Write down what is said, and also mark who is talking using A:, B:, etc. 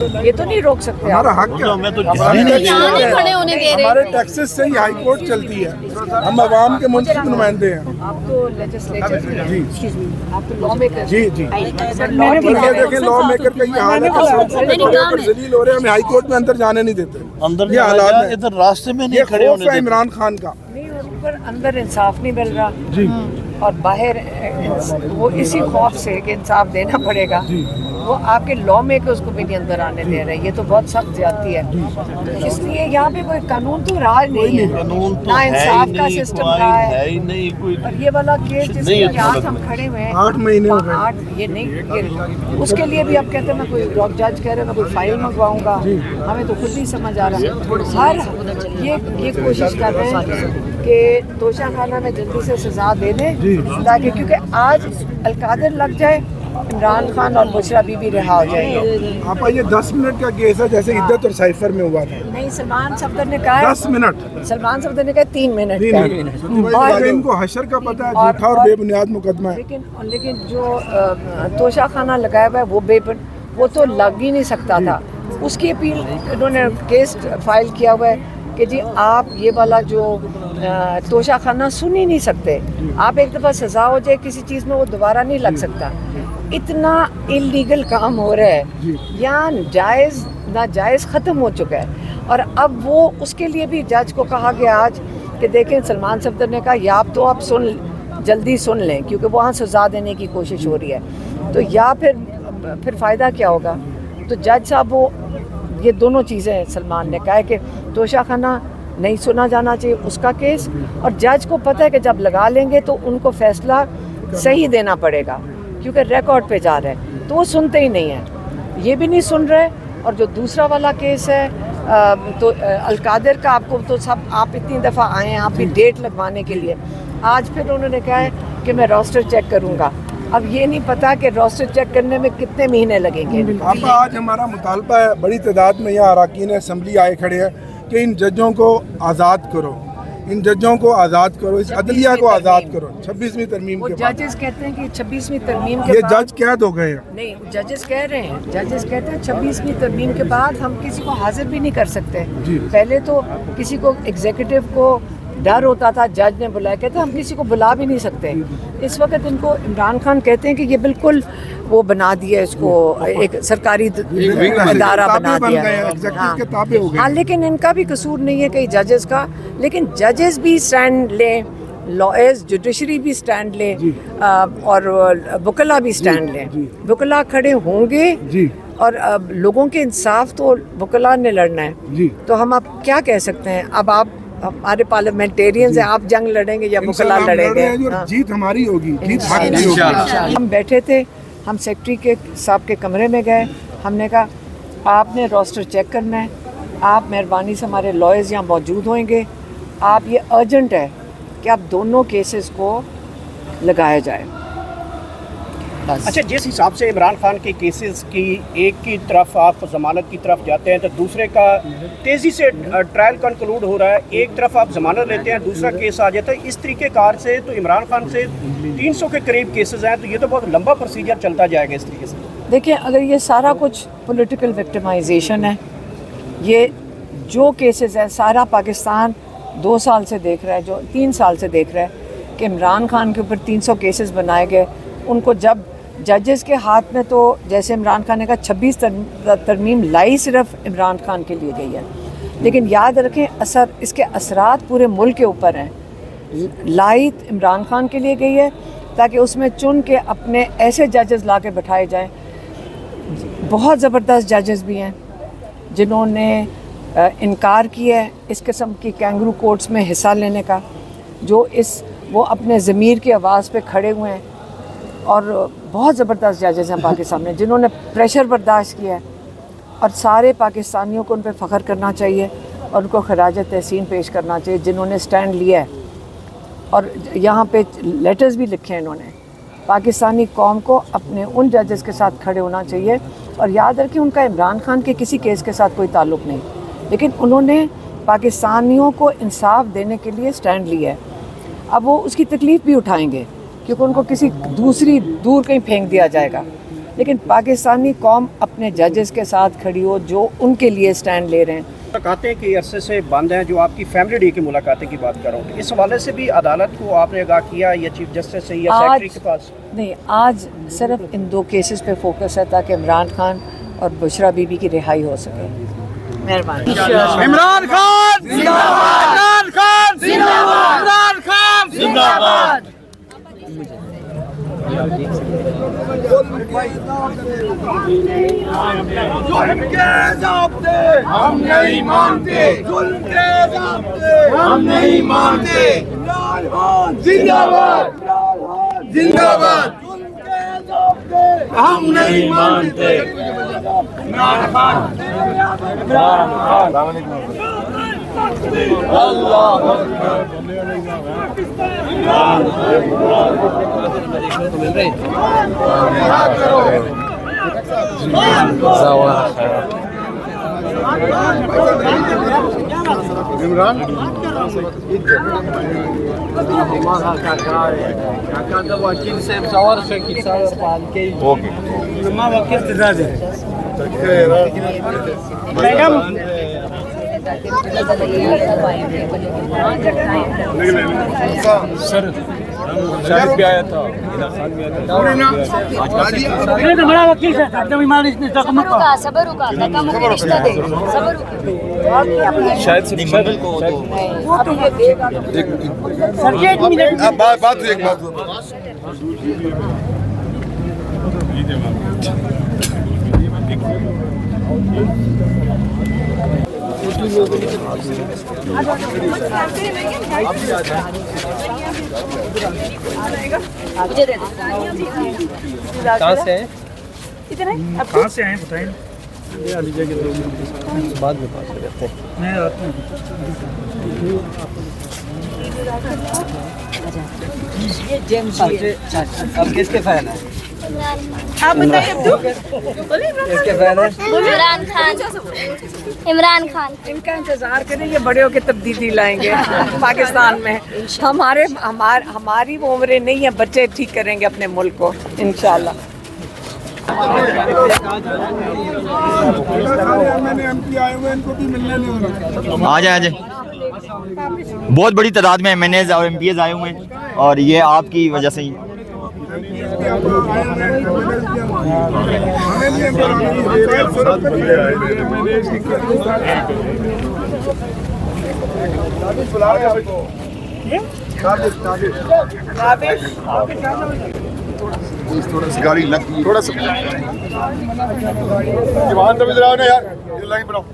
A: ये तो नहीं रोक सकते
B: हमारा हक क्या
C: मैं तो
D: खड़े होने दे रहे।
B: हमारे टैक्सेस से ही हाई कोर्ट चलती है। हम आवाम के मुंसिफ नुमाइंदे हैं।
A: आप तो लेजिस्लेचर
B: जी
A: आप तो लॉ मेकर
B: जी जी ये देखें लॉ मेकर का ये हाल है कि जलील हो रहे हैं, हमें हाई कोर्ट में अंदर जाने नहीं देते।
C: अंदर
B: ये हालात है।
C: इधर रास्ते में नहीं
B: ये
C: खड़े
B: खौफ
C: होने
B: है
C: देते।
B: इमरान खान का।
A: नहीं, और ऊपर अंदर इंसाफ नहीं मिल रहा
B: जी
A: और बाहर वो इसी खौफ से कि इंसाफ देना पड़ेगा वो आपके लॉ मेकर्स को भी नहीं अंदर आने दे रहे। ये तो बहुत सख्त ज्यादती है। इसलिए यहाँ पे कोई कानून तो राज नहीं है,
C: कानून तो
A: ना
C: है
A: इंसाफ
C: ही
A: का
C: नहीं,
A: सिस्टम
C: क्राइम
A: रहा
C: है
A: है।
C: ही नहीं कोई।
A: और ये वाला केस
C: नहीं
A: जिसके
C: है
A: आज
C: थोड़ा
A: हम खड़े हुए हैं
B: 8 महीने हो गए।
A: 8 ये नहीं ये उसके लिए भी आप कहते हैं मैं कोई जज कह रहे हैं मैं कोई फाइल मंगवाऊंगा। हमें तो खुद ही समझ आ रहा है हर ये कोशिश कर रहे हैं कि तोशा खाना में जल्दी से सजा दे दें ताकि क्योंकि आज अलकादर लग जाए इमरान खान और बुशरा बीबी रिहा हो जाएंगे।
B: आपका ये 10 मिनट का केस है जैसे इद्दत और साइफर में हुआ था।
A: नहीं सलमान सफदर ने कहा
B: 10 मिनट
A: सलमान सफदर ने कहा 3 मिनट का।
B: और इनको हशर का पता है, झूठा और बेबुनियाद मुकदमा है।
A: लेकिन जो तोशा खाना लगाया हुआ है वो तो लग ही नहीं सकता था। उसकी अपील इन्होंने केस फाइल किया हुआ है कि जी आप ये वाला जो तोशा खाना सुन ही नहीं सकते। आप एक दफ़ा सज़ा हो जाए किसी चीज़ में वो दोबारा नहीं लग सकता। इतना इलीगल काम हो रहा है यहाँ नाजायज़ ख़त्म हो चुका है। और अब वो उसके लिए भी जज को कहा गया आज कि देखें सलमान सफदर ने कहा या तो आप जल्दी सुन लें क्योंकि वहाँ सज़ा देने की कोशिश हो रही है तो या फिर फ़ायदा क्या होगा। तो जज साहब वो ये दोनों चीज़ें सलमान ने कहा है कि तोशा खाना नहीं सुना जाना चाहिए उसका केस और जज को पता है कि जब लगा लेंगे तो उनको फैसला सही देना पड़ेगा क्योंकि रिकॉर्ड पे जा रहे हैं तो वो सुनते ही नहीं हैं। ये भी नहीं सुन रहे। और जो दूसरा वाला केस है तो अलकादर का आपको तो सब आप इतनी दफ़ा आए हैं आप भी डेट लगवाने के लिए। आज फिर उन्होंने कहा है कि मैं रोस्टर चेक करूँगा। अब ये नहीं पता कि रोस्टर चेक करने में कितने महीने लगेंगे।
B: आप आज हमारा मुतालबा है, बड़ी तादाद में यहाँ अरकान असम्बली आए खड़े हैं कि इन जजों को आज़ाद करो, इन जजों को आज़ाद करो, इस अदलिया को आज़ाद करो। 26वीं तरमीम के बाद
A: जजेस कहते हैं कि 26वीं तरमीम के
B: ये
A: बाद
B: जज कैद हो गए हैं।
A: नहीं जजेस कह रहे हैं जजेस कहते हैं 26वीं तरमीम के बाद हम किसी को हाजिर भी नहीं कर सकते। पहले तो किसी को एग्जीक्यूटिव को डर होता था, जज ने बुलाया, कहते हम किसी को बुला भी नहीं सकते। इस वक्त इनको इमरान खान कहते हैं कि ये बिल्कुल वो बना दिया, इसको एक सरकारी इदारा बना दिया। हाँ लेकिन इनका भी कसूर नहीं है कई जजेस का, लेकिन जजेस भी स्टैंड लें, लॉयर्स जुडिशरी भी स्टैंड लें और वकला भी स्टैंड लें। वकला खड़े होंगे और लोगों के इंसाफ तो वकला ने लड़ना है। तो हम अब क्या कह सकते हैं। अब आप हमारे पार्लियामेंटेरियंस हैं, आप जंग लड़ेंगे या वकला लड़ेंगे।
B: जीत हमारी होगी, जीत हक की होगी।
A: हम बैठे थे, हम सेक्रेटरी के साहब के कमरे में गए, हमने कहा आपने रोस्टर चेक करना है, आप मेहरबानी से हमारे लॉयर्स यहाँ मौजूद होंगे, आप ये अर्जेंट है कि आप दोनों केसेस को लगाया जाए।
E: अच्छा, जिस हिसाब से इमरान खान के केसेस की एक की तरफ आप ज़मानत की तरफ जाते हैं तो दूसरे का तेज़ी से ट्रायल कंक्लूड हो रहा है, एक तरफ आप ज़मानत लेते हैं दूसरा केस आ जाता है, इस तरीक़ेकार से तो इमरान खान से 300 के करीब केसेस हैं, तो ये तो बहुत लंबा प्रोसीजर चलता जाएगा इस तरीके से।
A: देखिए अगर ये सारा कुछ पॉलिटिकल विक्टिमाइजेशन है, ये जो केसेस है सारा पाकिस्तान 2 साल से देख रहा है, जो 3 साल से देख रहा है कि इमरान खान के ऊपर 300 केसेस बनाए गए। उनको जब जजेस के हाथ में तो जैसे इमरान खान ने कहा 26 तरमीम लाई सिर्फ इमरान खान के लिए गई है, लेकिन याद रखें इसके असरात पूरे मुल्क के ऊपर हैं। लाई इमरान खान के लिए गई है ताकि उसमें चुन के अपने ऐसे जजेस ला के बैठाए जाएँ। बहुत ज़बरदस्त जजेस भी हैं जिन्होंने इनकार किया है इस किस्म की कैंगरू कोर्ट्स में हिस्सा लेने का, जो वो अपने ज़मीर की आवाज़ पे खड़े हुए हैं। और बहुत ज़बरदस्त जजेस हैं पाकिस्तान में जिन्होंने प्रेशर बर्दाश्त किया है और सारे पाकिस्तानियों को उन पर फ़ख्र करना चाहिए और उनको खराज तहसीन पेश करना चाहिए जिन्होंने स्टैंड लिया है। और यहाँ पे लेटर्स भी लिखे हैं इन्होंने। पाकिस्तानी कौम को अपने उन जजेस के साथ खड़े होना चाहिए और याद रखें उनका इमरान खान के किसी केस के साथ कोई ताल्लुक़ नहीं, लेकिन उन्होंने पाकिस्तानियों को इंसाफ देने के लिए स्टैंड लिया है। अब वो उसकी तकलीफ़ भी उठाएंगे क्योंकि उनको किसी दूर कहीं फेंक दिया जाएगा, लेकिन पाकिस्तानी कौम अपने जजेस के साथ खड़ी हो जो उनके लिए स्टैंड ले रहे हैं।
E: मुलाकातें के अरसे से बंद हैं, जो आपकी फैमिली डे की मुलाकातें की बात कर रहा हूँ, इस हवाले से भी अदालत को आपने आगाह किया या चीफ जस्टिस से या सेक्रेटरी के पास?
A: नहीं, आज सिर्फ इन 2 केसेस पे फोकस है ताकि इमरान खान और बुशरा बीबी की रिहाई हो सके। मेहरबानी।
B: इमरान खान जिंदाबाद, इमरान खान जिंदाबाद, इमरान खान जिंदाबाद। जुल्म के ज़ाब्ते हम नहीं मानते, जुल्म के ज़ाब्ते हम नहीं मानते। इमरान खान जिंदाबाद, जिंदाबाद। जुल्म के ज़ाब्ते हम नहीं मानते। इमरान खान, इमरान खान। अल्लाह इमरान
C: सर शाहिद भी आया था,
F: बड़ा वकील है, सबर
C: शायद से
B: बात एक बात
F: मुझे दे दो।
C: कहाँ से हैं?
F: कहाँ से आए बताएं।
C: बाद में बात करते हैं।
F: मैं आता हूँ।
A: ये जेम्स
C: अब किसके फैन है?
D: आप बताइए
C: किसके फैन है?
D: इमरान खान। इमरान खान।
A: इनका इंतजार करें, ये बड़े होकर तब्दीली लाएंगे पाकिस्तान में। हमारी वो उम्रें नहीं है, बच्चे ठीक करेंगे अपने मुल्क को इंशाल्लाह।
B: मैंने एमपी आए हुए इनको भी मिलने नहीं।
G: आ जाए बहुत बड़ी तादाद में एमएनएज और एमपीएज आए हुए हैं और ये आपकी वजह से ही।
B: गाड़ी लग थोड़ा सा जवान तो यार, ये लाइन बनाओ।